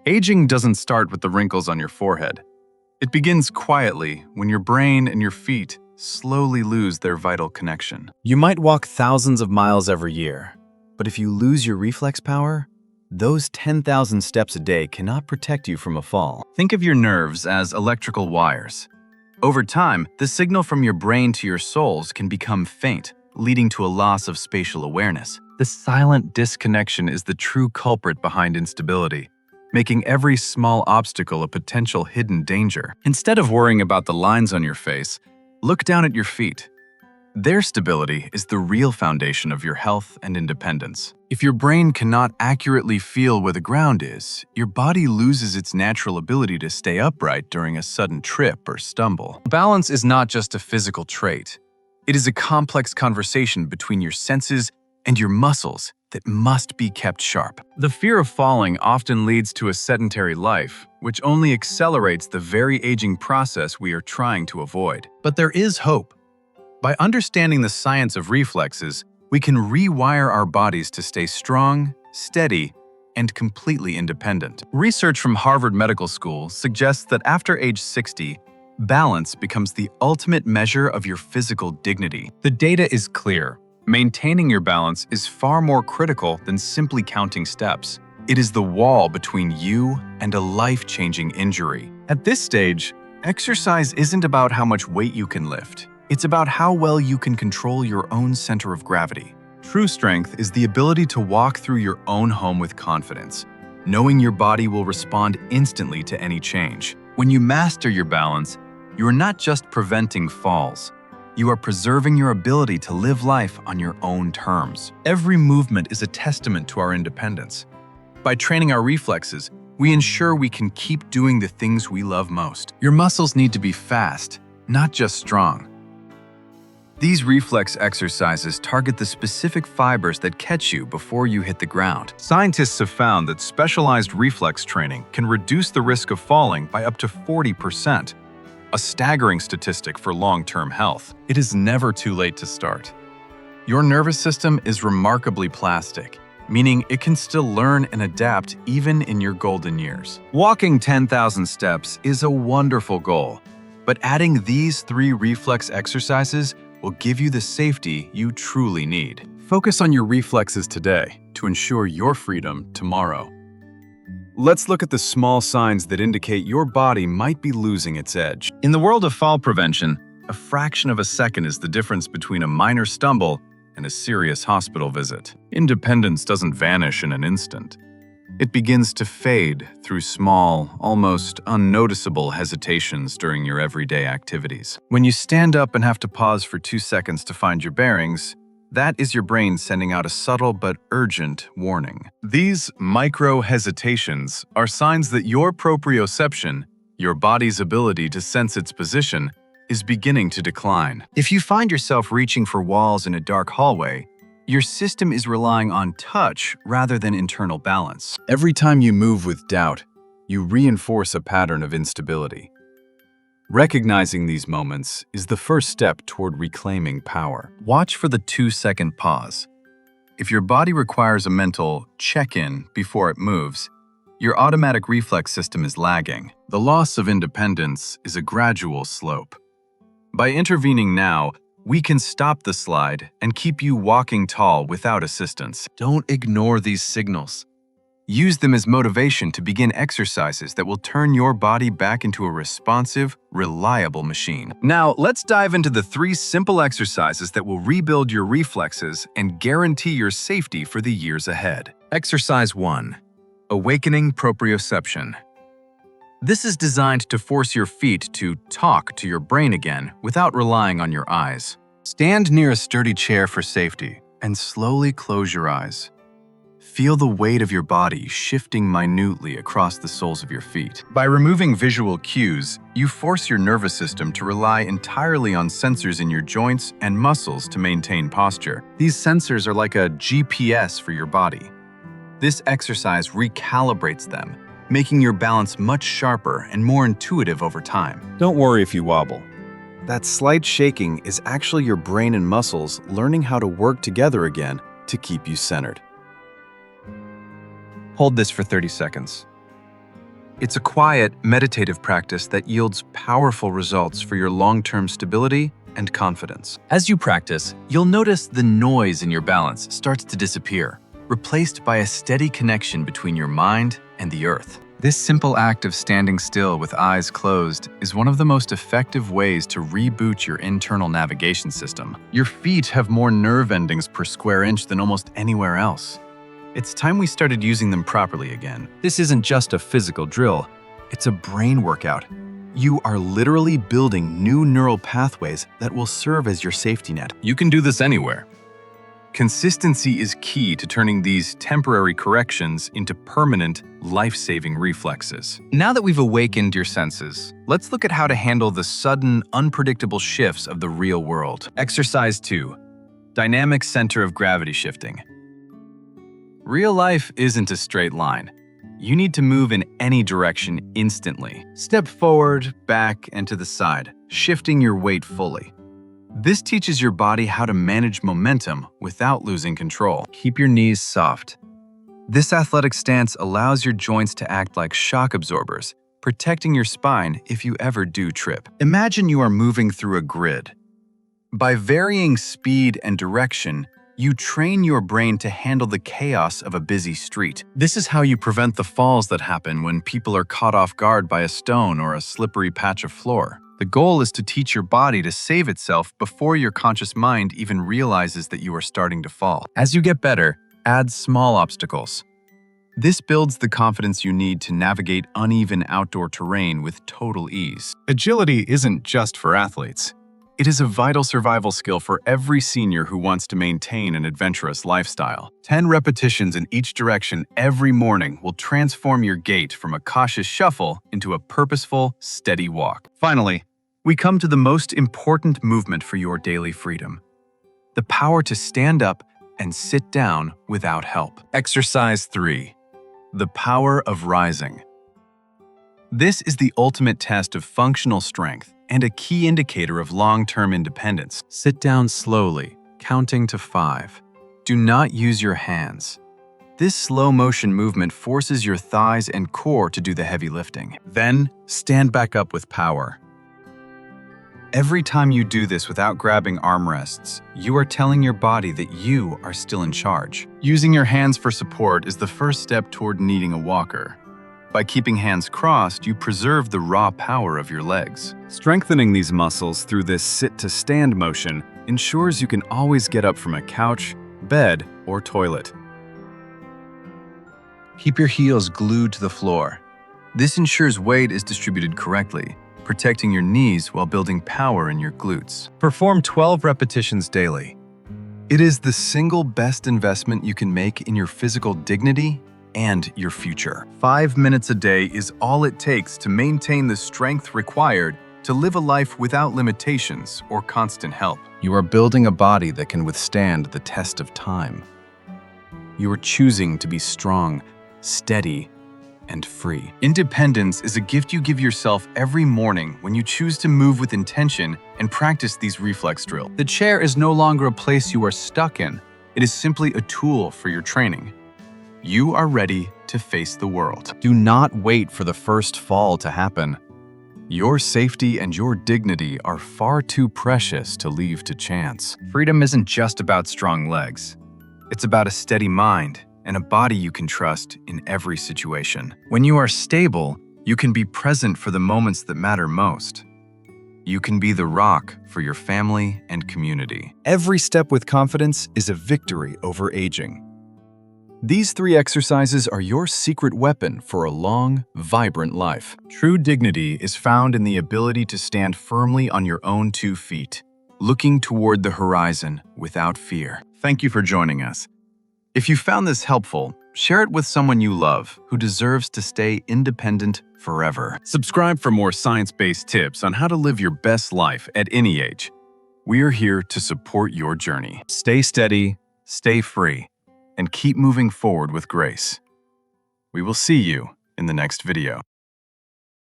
Aging doesn't start with the wrinkles on your forehead. It begins quietly when your brain and your feet slowly lose their vital connection. You might walk thousands of miles every year, but if you lose your reflex power, those 10,000 steps a day cannot protect you from a fall. Think of your nerves as electrical wires. Over time, the signal from your brain to your soles can become faint, leading to a loss of spatial awareness. The silent disconnection is the true culprit behind instability, making every small obstacle a potential hidden danger. Instead of worrying about the lines on your face, look down at your feet. Their stability is the real foundation of your health and independence. If your brain cannot accurately feel where the ground is, your body loses its natural ability to stay upright during a sudden trip or stumble. Balance is not just a physical trait. It is a complex conversation between your senses and your muscles that must be kept sharp. The fear of falling often leads to a sedentary life, which only accelerates the very aging process we are trying to avoid. But there is hope. By understanding the science of reflexes, we can rewire our bodies to stay strong, steady, and completely independent. Research from Harvard Medical School suggests that after age 60, balance becomes the ultimate measure of your physical dignity. The data is clear. Maintaining your balance is far more critical than simply counting steps. It is the wall between you and a life-changing injury. At this stage, exercise isn't about how much weight you can lift. It's about how well you can control your own center of gravity. True strength is the ability to walk through your own home with confidence, knowing your body will respond instantly to any change. When you master your balance, you are not just preventing falls. You are preserving your ability to live life on your own terms. Every movement is a testament to our independence. By training our reflexes, we ensure we can keep doing the things we love most. Your muscles need to be fast, not just strong. These reflex exercises target the specific fibers that catch you before you hit the ground. Scientists have found that specialized reflex training can reduce the risk of falling by up to 40%, a staggering statistic for long-term health. It is never too late to start. Your nervous system is remarkably plastic, meaning it can still learn and adapt even in your golden years. Walking 10,000 steps is a wonderful goal, but adding these 3 reflex exercises will give you the safety you truly need. Focus on your reflexes today to ensure your freedom tomorrow. Let's look at the small signs that indicate your body might be losing its edge. In the world of fall prevention, a fraction of a second is the difference between a minor stumble and a serious hospital visit. Independence doesn't vanish in an instant. It begins to fade through small, almost unnoticeable hesitations during your everyday activities. When you stand up and have to pause for 2 seconds to find your bearings, that is your brain sending out a subtle but urgent warning. These micro-hesitations are signs that your proprioception, your body's ability to sense its position, is beginning to decline. If you find yourself reaching for walls in a dark hallway, your system is relying on touch rather than internal balance. Every time you move with doubt, you reinforce a pattern of instability. Recognizing these moments is the first step toward reclaiming power. Watch for the 2-second pause. If your body requires a mental check-in before it moves, your automatic reflex system is lagging. The loss of independence is a gradual slope. By intervening now, we can stop the slide and keep you walking tall without assistance. Don't ignore these signals. Use them as motivation to begin exercises that will turn your body back into a responsive, reliable machine. Now, let's dive into the 3 simple exercises that will rebuild your reflexes and guarantee your safety for the years ahead. Exercise 1. Awakening proprioception. This is designed to force your feet to talk to your brain again without relying on your eyes. Stand near a sturdy chair for safety and slowly close your eyes. Feel the weight of your body shifting minutely across the soles of your feet. By removing visual cues, you force your nervous system to rely entirely on sensors in your joints and muscles to maintain posture. These sensors are like a GPS for your body. This exercise recalibrates them, making your balance much sharper and more intuitive over time. Don't worry if you wobble. That slight shaking is actually your brain and muscles learning how to work together again to keep you centered. Hold this for 30 seconds. It's a quiet, meditative practice that yields powerful results for your long-term stability and confidence. As you practice, you'll notice the noise in your balance starts to disappear, replaced by a steady connection between your mind and the earth. This simple act of standing still with eyes closed is one of the most effective ways to reboot your internal navigation system. Your feet have more nerve endings per square inch than almost anywhere else. It's time we started using them properly again. This isn't just a physical drill, it's a brain workout. You are literally building new neural pathways that will serve as your safety net. You can do this anywhere. Consistency is key to turning these temporary corrections into permanent, life-saving reflexes. Now that we've awakened your senses, let's look at how to handle the sudden, unpredictable shifts of the real world. Exercise 2. Dynamic center of gravity shifting. Real life isn't a straight line. You need to move in any direction instantly. Step forward, back, and to the side, shifting your weight fully. This teaches your body how to manage momentum without losing control. Keep your knees soft. This athletic stance allows your joints to act like shock absorbers, protecting your spine if you ever do trip. Imagine you are moving through a grid. By varying speed and direction, you train your brain to handle the chaos of a busy street. This is how you prevent the falls that happen when people are caught off guard by a stone or a slippery patch of floor. The goal is to teach your body to save itself before your conscious mind even realizes that you are starting to fall. As you get better, add small obstacles. This builds the confidence you need to navigate uneven outdoor terrain with total ease. Agility isn't just for athletes. It is a vital survival skill for every senior who wants to maintain an adventurous lifestyle. 10 repetitions in each direction every morning will transform your gait from a cautious shuffle into a purposeful, steady walk. Finally, we come to the most important movement for your daily freedom: the power to stand up and sit down without help. Exercise 3. The power of rising. This is the ultimate test of functional strength and a key indicator of long-term independence. Sit down slowly, counting to 5. Do not use your hands. This slow-motion movement forces your thighs and core to do the heavy lifting. Then, stand back up with power. Every time you do this without grabbing armrests, you are telling your body that you are still in charge. Using your hands for support is the first step toward needing a walker. By keeping hands crossed, you preserve the raw power of your legs. Strengthening these muscles through this sit-to-stand motion ensures you can always get up from a couch, bed, or toilet. Keep your heels glued to the floor. This ensures weight is distributed correctly, protecting your knees while building power in your glutes. Perform 12 repetitions daily. It is the single best investment you can make in your physical dignity and your future. 5 minutes a day is all it takes to maintain the strength required to live a life without limitations or constant help. You are building a body that can withstand the test of time. You are choosing to be strong, steady, and free. Independence is a gift you give yourself every morning when you choose to move with intention and practice these reflex drills. The chair is no longer a place you are stuck in. It is simply a tool for your training. You are ready to face the world. Do not wait for the first fall to happen. Your safety and your dignity are far too precious to leave to chance. Freedom isn't just about strong legs. It's about a steady mind and a body you can trust in every situation. When you are stable, you can be present for the moments that matter most. You can be the rock for your family and community. Every step with confidence is a victory over aging. These 3 exercises are your secret weapon for a long, vibrant life. True dignity is found in the ability to stand firmly on your own 2 feet, looking toward the horizon without fear. Thank you for joining us. If you found this helpful, share it with someone you love who deserves to stay independent forever. Subscribe for more science-based tips on how to live your best life at any age. We are here to support your journey. Stay steady, stay free, and keep moving forward with grace. We will see you in the next video.